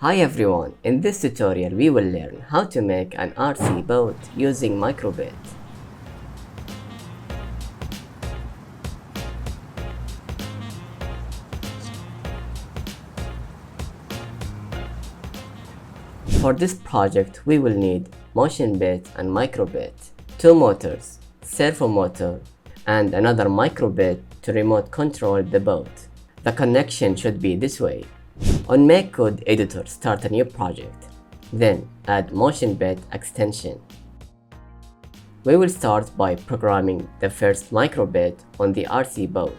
Hi everyone, in this tutorial we will learn how to make an RC boat using microbit. For this project we will need motion bit and microbit, two motors, servo motor, and another microbit to remote control the boat. The connection should be this way. On MakeCode editor, start a new project. Then add motion bit extension. We will start by programming the first microbit on the RC boat.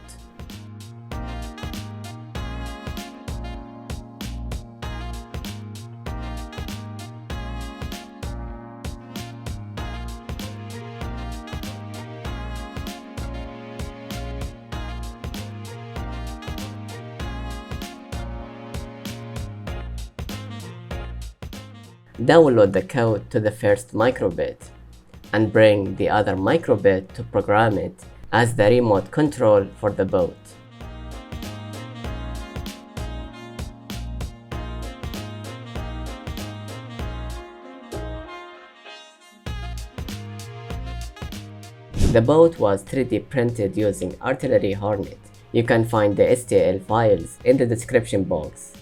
Download the code to the first microbit and bring the other microbit to program it as the remote control for the boat. The boat was 3D printed using Artillery Hornet. You can find the STL files in the description box.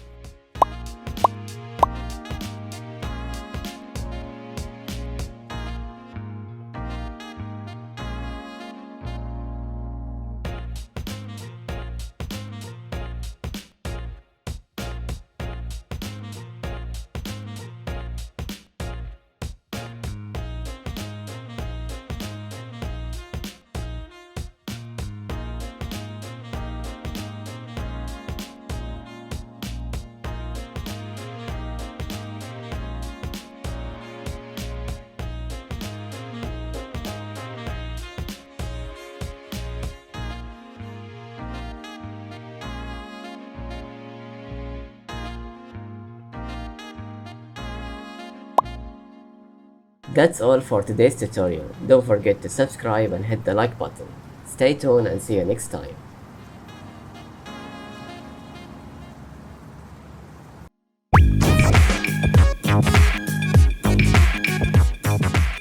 That's all for today's tutorial. Don't forget to subscribe and hit the like button. Stay tuned and see you next time.